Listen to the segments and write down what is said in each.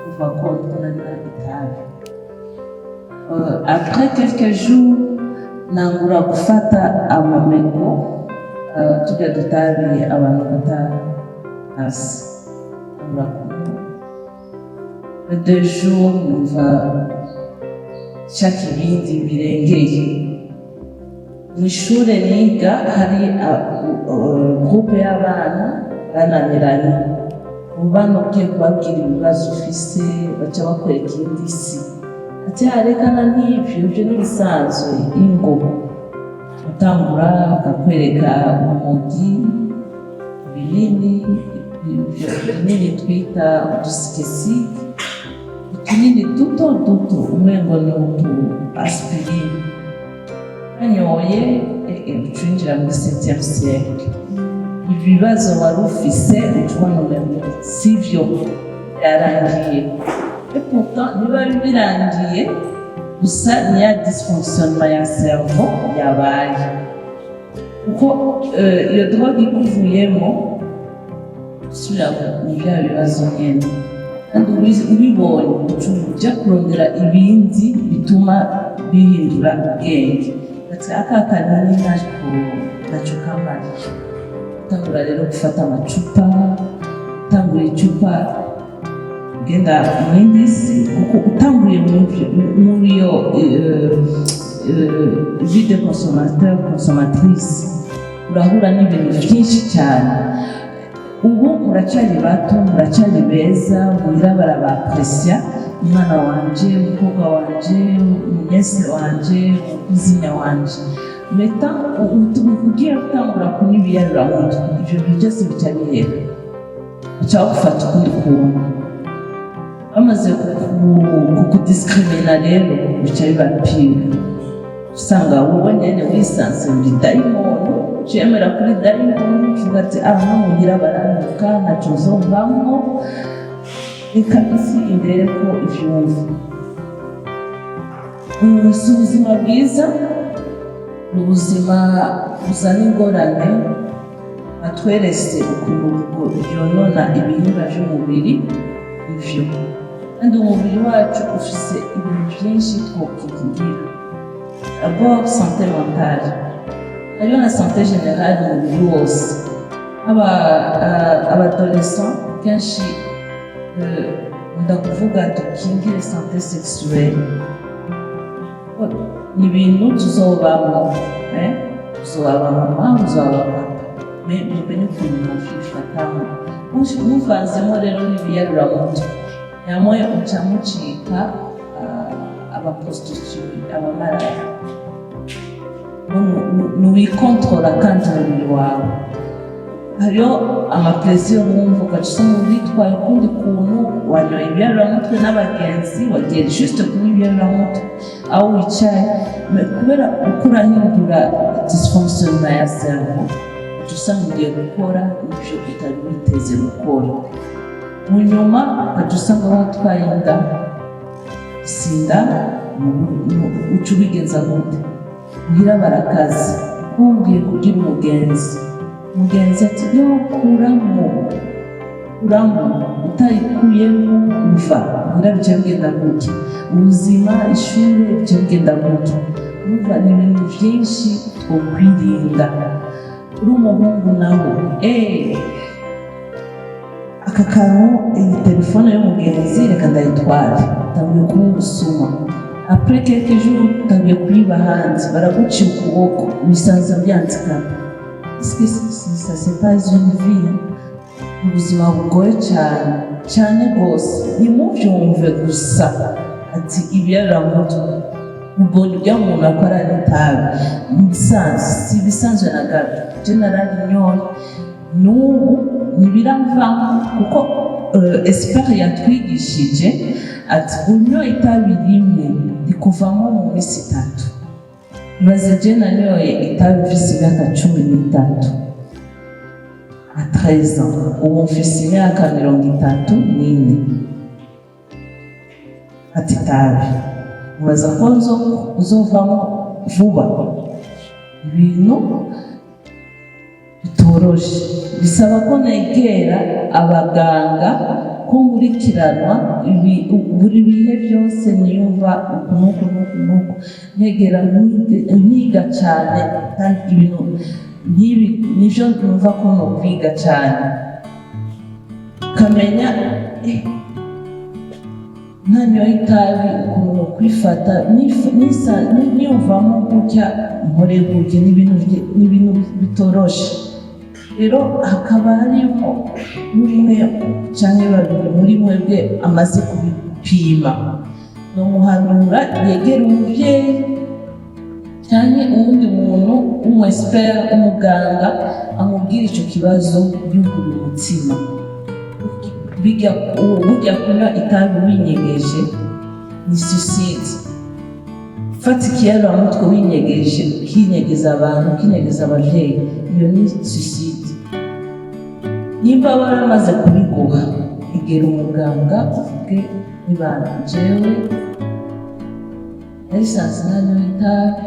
kuva kontorana itabi. Après quelques jours nangura gufata amameko tujya dutabi abantu bata hasi nangura kunywa. Deux jours numva shaka ibindi birengeye. Mu ishuri niga hari groupe y'abana bananiranye, ubana ugiye kubabwira ibibazo ufise baca bakwereka iyindi si, ati harekana n'ibyo n'ibisanzwe ingo utangura bakakwereka umugi binini twita udusikesike, utunini duto umengo ni utu aspirine anyoye ucinjira muri 7e siècle. Ibibazo wari ufise utubona umengo sivyo byarangiye, et pourtant niba birangiye gusa niya dysfonctionnement ya cerveau yabaye, kuko iyo drogue ikuvuyemo usubira mu bya bibazo nyene, kandi ubibonye ujya kurondera ibindi bituma bihindura ubwenge. Ati aka kanini naco kamara, utangura rero gufata amacupa, utangura icupa ugenda muri si, kuko utanguye muri iyo vie de consommateur consommatrice urahura n'ibintu byinshi cyane. Ubu muracari bato, muracari beza, muhira barabapresya, umwana wanje, umukobwa wanje, umunyese wanje, umukuzinya wanje. Meta ugiye gutangura kunywa ibiyaruramuto, ivyo bintu byose bica bihera, bica bagufata ukundi kuntu. Bamaze kukudiscrimina rero bica bibapira, usanga wowe nyene wisanze uri dayimoni, ucemera kuri dayimoni, uvuga ati aha muhira baranuka ntaco nzovamwo, reka isi imbere ko ivyumva. Si ubuzima bwiza, ni ubuzima buzana ingorane, batweretse ukuntu byonona ibihimba vy'umubiri ivyo, kandi umubiri wacu ufise ibintu vyinshi twokwigira. D'abord santé mentale, hariho na santé générale umubiri wose. Abadolescents kenshi ndakuvuga dukingire santé sexuelle, ni ibintu tuzobamo, tuzoba mama, tuzoba papa, mumenye ukuntu muvyifatamo. Muvanzemo rero n'ibiyaruramuto, nyamwe uca mucika abaprostitute, abamaraya. Nuwikontrola kandi umubiri wawe. Hariho amapresiyo wumva ugaca usanga witwaye ukundi kuntu, wanyoye ibiyaruramuto n'abagenzi, wagiye juste kunywa ibiyaruramuto aho wicaye, kubera uko urahindura dysfonctionnement ya cerveau, uca usanga ugiye gukora ivyo utari witeze gukora. Mu nyuma ugaca usanga watwaye inda, sinda uca ubigenza gute? Muhira barakaze, wumviye kugira umugenzi ati yo kuramo utayikuyemo umva, muhira bica bigenda gutya, ubuzima ishuri bica bigenda gutya. Umva ni ibintu vyinshi twokwirinda. Uri umuhungu nawe aka kantu, iyi telefone y'umugenzi reka ndayitware, utangiye kuba ubusuma. Après quelques jours utangiye kuyiba hanze, baraguciye ukuboko, ibisanza byandikana. Ça c'est pas une vie, ubuzima bugoye cyane rwose. Ntimubyumve gusa ati ibiyaruramuto, ubonye ibyo umuntu akora n'itabi, si ibisanzwe na gato. Je nararinyoye, n'ubu ntibiramvamo, kuko expert yatwigishije ati unyoye itabi rimwe rikuvamo mu minsi 3. Maze je nanyoye itabi mfise imyaka 13, à 13 ans, ubu mfise imyaka 34. Ati itabi mubaza ko uzovamo vuba, ibintu bitoroshe. Bisaba ko negera abaganga ko nkurikiranwa buri bihe byose niyumva uku nkegera nkiga cyane kandi ibintu nk'ibi nivyo numva ko nokwiga cyane kamenya ntanyoye itabi ukuntu kwifata niyumvamo gutya nkore gutya n'ibintu bitoroshe rero hakaba harimo n'umwe cyangwa babiri muri mwebwe amaze kubipima ni umuhanura yegera umubyeyi cyangwa uwundi muntu w'umu-expert umuganga amubwira icyo kibazo yugura umutima burya kunywa itabi winyegeje ni suicide fata ikiyaramutwe winyegeje kinyegeza abantu kinyegeza ababyeyi iyo ni suicide nimba baramaze kubiguha egera umuganga uvuge nibana jewe narisanze nanywa itabi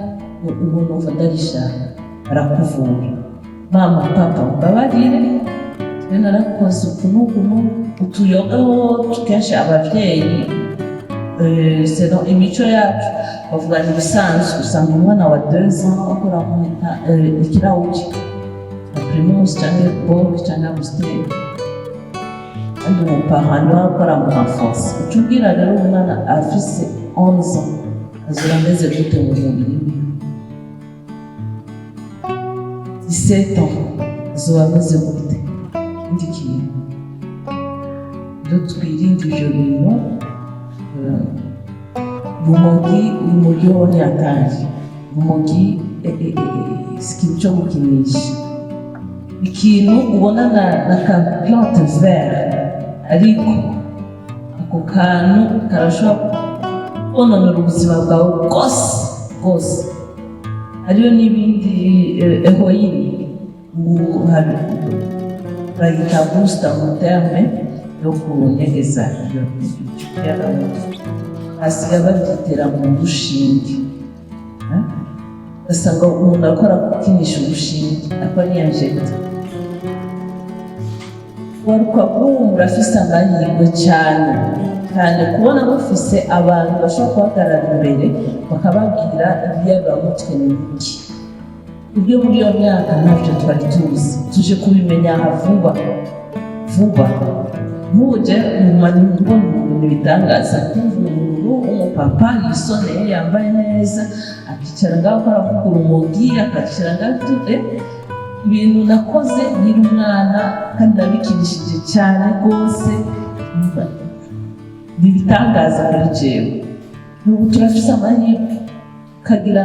ubu numva ndarishaka barakuvura mama papa mbabarire twe narakoze uku utuyoga kenshi ababyeyi seno imico yacu bavuga ni ibisanzwe usanga umwana wa 2 ans akora ikirahuri na primus cyangwa boke cyangwa amstel kandi umupahano akora mu enfance ucubwira rero umwana afise 11 ans azura ameze gute mu mubiri 17 ans azura ameze gute ikindi kintu rero twirinde ibyo bintu urumogi wo ntiyataje urumogi si ikintu cyo gukinisha ikintu ubona na ka plante vert ariko ako kantu karashobora kononera ubuzima bwawe bwose hariyo n'ibindi heroine bayita booster mu terme yo kunyegeza iyo hasigaye babyitera mu rushinge ugasanga umuntu akora gukinisha urushinge akora n'iyanjegita waruka bw'ubu urafise amahirwe cyane kubona mufise abantu bashobora guhagarara imbere bakababwira ibiyaramutwe ni iki ibyo muri iyo myaka ntabyo twari tuzi tuje kubimenya vuba nk'uje mbona ibintu bitangaza kumva umuntu umupapa yisoneye yambaye neza akicara ngaho akora avuga urumogi akicara ngaho ibintu nakoze nkiri umwana kandi nabikinishije cyane rwose bibitangaza muri jewe n'ubu turafise amahirwe kagira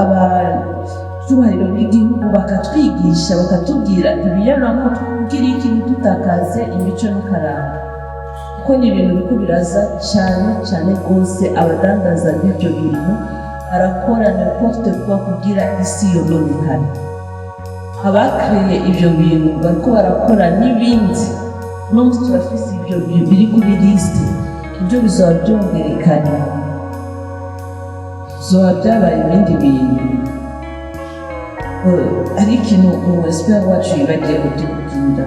abacyubahiro b'igihugu bakatwigisha bakatubwira ibiyaramutwe kugira ikintu tutakaze imico n'akaranga kuko ni ibintu biriko biraza cyane rwose abadandaza b'ibyo bintu barakora n'importe quoi kugira isi yononekane abakreye ibyo bintu bariko barakora n'ibindi n'ubu turafise ibyo biri kuri lisite ibyo bizoba byongerekana bizoba byabaye ibindi bintu ari ikintu umu-expert wacu yibagiye kutubwira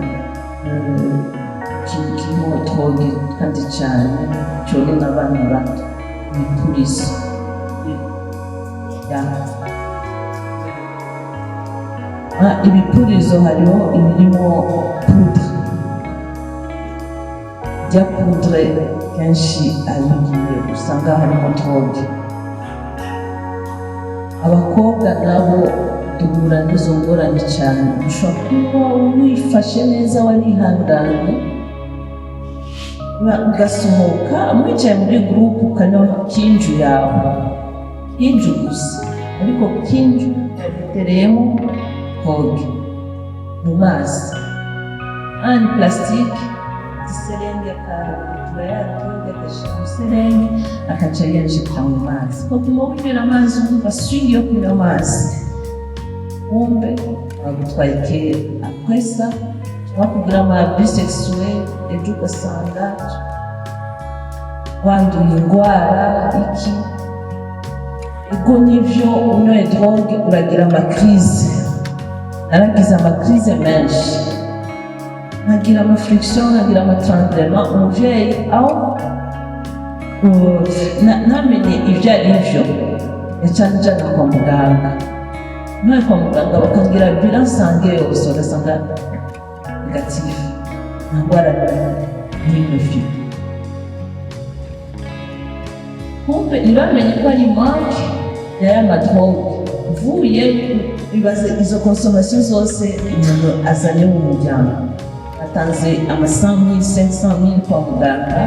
kirimo droge kandi cyane cyonona abana bato ibipurizo ibipurizo hariho ibirimo poudre bya poudre kenshi abigiye usanga harimo droge abakobwa nabo duhura n'izo ngorane cyane ushobora kuba wifashe neza warihanganye ugasohoka mwicaye muri gurupe ukanywa kinju yawe kinju gusa ariko kinju yabitereyemo droge mu mazi ni plastique iserenge akatura yadroge agashyira mu serenge akaca yinjira mu mazi kuguma winjira amazi wumva swing yo kunywa amazi wumve bagutwaye kera akwesa bakubwira ama bisexuel ejo ugasanga wanduye indwara iki ego nivyo unyoye droge uragira amakrize naragize amakrize menshi nkagira amafriction nkagira amatrandrement umuvyeyi aho namenye ibyo ari byo yacana njana kwa muganga none kwa muganga bakangira bilan sange yose ugasanga negatif nta ndwara n'imwe mfite kumbe ntibamenye ko ari manke y'aya madroge mvuye bibaze izo consommation zose umuntu azanye mu muryango atanze ama 100,000 500,000 kwa muganga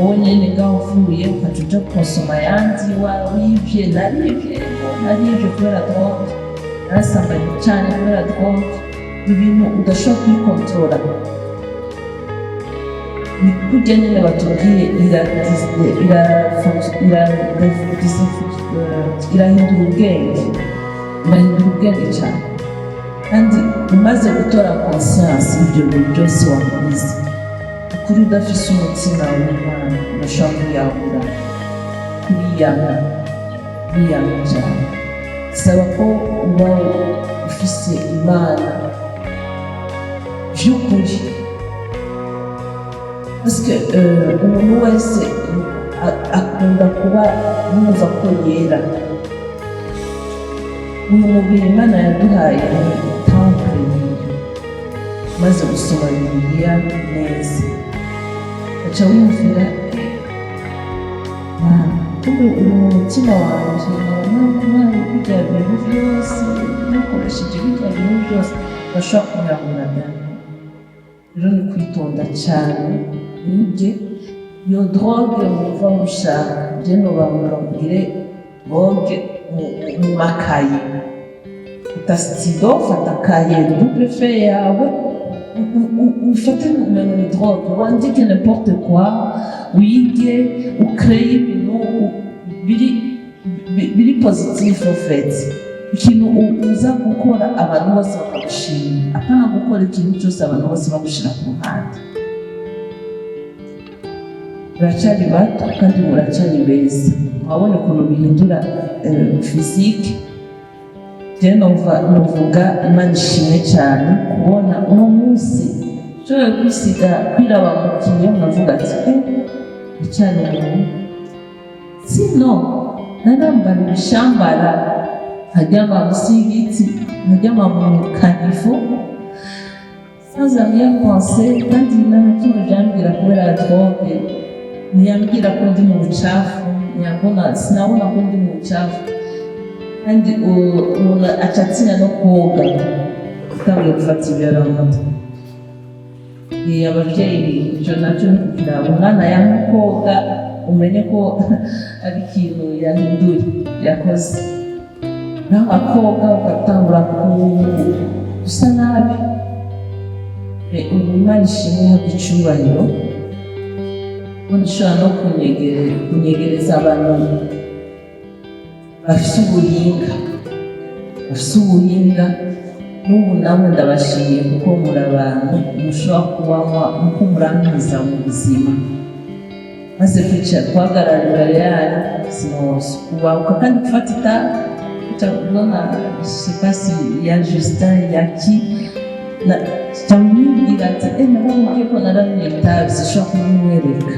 wowe nyine ngaho uvuye ukaca uja konsoma yandi wibye naribye kubera droge narasambanye cyane kubera droge ibintu udashobora kwikontorora ni kurya nyine batubwiye irahindura ubwenge cyane kandi umaze gutora conscience ibyo bintu byose wakoze ukuri udafise umutima w'Imana urashobora kwiyahura kwiyanga cyane bisaba ko uba ufise Imana by'ukuri parce que umuntu wese akunda kuba yumva ko yera uyu mubiri Imana yaduhaye temple maze gusoma Bibiliya neza aca wumvira kumbe uri mu mutima wanje nkaba bijya bintu byose nakoresheje bijya bintu byose bashobora kunyurahura dani rero ni kwitonda cyane nibye iyo droge wumva ushaka je nobamura kugire droge mu makaye utasido fata kaye double fait yawe ufate umengo ni droge wandike n'importe quoi wige ukreye ibintu biri positif en fait ikintu uza gukora abantu bose bakagushima apana gukora ikintu cyose abantu bose bagushira ku ruhande muracyari bato kandi muracyari beza mwabona ukuntu bihindura physique je novuga Imana ishimwe cyane kubona uno munsi nshobora kwisiga kwiraba mu kiyo nkavuga ati icyane umuntu sino narambara ibishambara nkajyama munsi y'igiti nkajyama mu kanifu sans rien penser kandi ntanakimwe byambwira kubera droge ntiyambwira ko ndi mu bucafu sinabona ko ndi mu bucafu kandi umuntu acatsina no koga utangiye gufata ibiyoramutwe ababyeyi icyo nacyo ni kugira umwana yanka koga umenye ko ari ikintu yahinduye yakoze naho akoga ugatangura gusa nabi Imana ishimwe ihabwa icyubahiro ubundi ishobora no kunyegereza abantu bafise ubuhinga n'ubu namwe ndabashimiye kuko muri abantu mushobora kubanywa uko murangiza mu buzima maze kwicara guhagarara imbere yanyu kubahuka kandi gufata itabi kubona sepasi ya Justin yaki cyamubwira ati naramubwiye ko naramye itabi zishobora kumwereka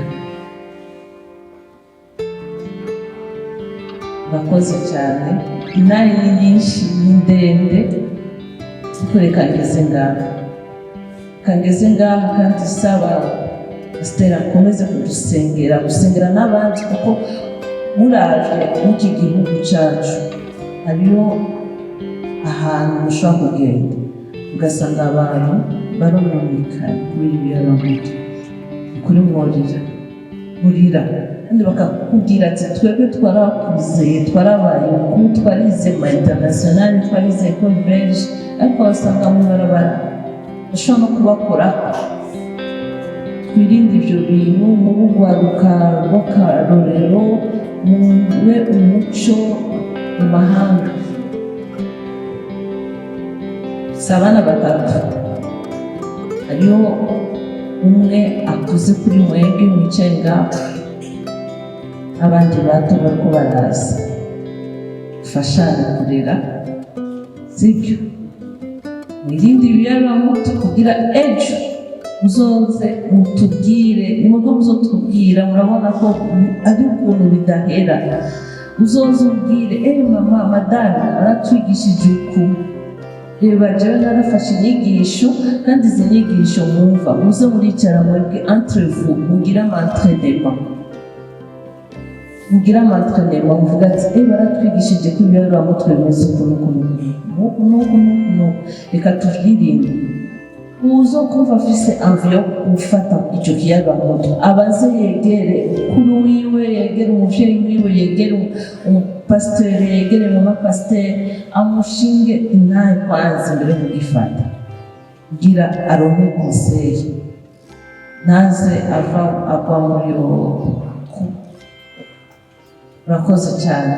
bakoze cyane inari ni nyinshi ni ndende kureka kangeze ngaha kandi saba Stella akomeze gusengera n'abandi kuko muraje n'iki gihugu cyacu hariyo ahantu mushobora kugenda ugasanga abantu barononekaye kubera ibiyoramutwe kuri murira kandi bakakubwira ati twebwe twarakuze twarabaye uku twarize ma international twarize école belge ariko basanga mu barabara bashobora no kubakora twirinde ibyo bintu mu bugwaruka bw'akarorero mube umuco mu mahanga si abana batatu hariho umwe akuze kuri mwebwe mwicaye ngaho abandi bato bariko baraza fashana kurera sibyo mwirinde ibiyoramutwe kugira ejo muzoze mutubwire, nimubwo muzotubwira murabona ko ari ukuntu bidahera. Uzoze ubwire mama madame aratwigishije uku, reba jewe narafashe inyigisho, kandi izi nyigisho mwumva muze muricara mwebwe entre vous mugire amantrenema, muvuga ati baratwigishije ko ibiyoberamutwe bimeze ukuntu, reka tuvyirinde. Uzo kumva afise envie yo gufata ico kiyagamutwe abaze yegere kuri wiwe, yegere umuvyeyi wiwe, yegere umupasiteri, yegere mama pasiteri, amushinge intahe kwanza mbere yo kugifata, kugira aronke conseil, naze ava muri yo. Urakoze cyane.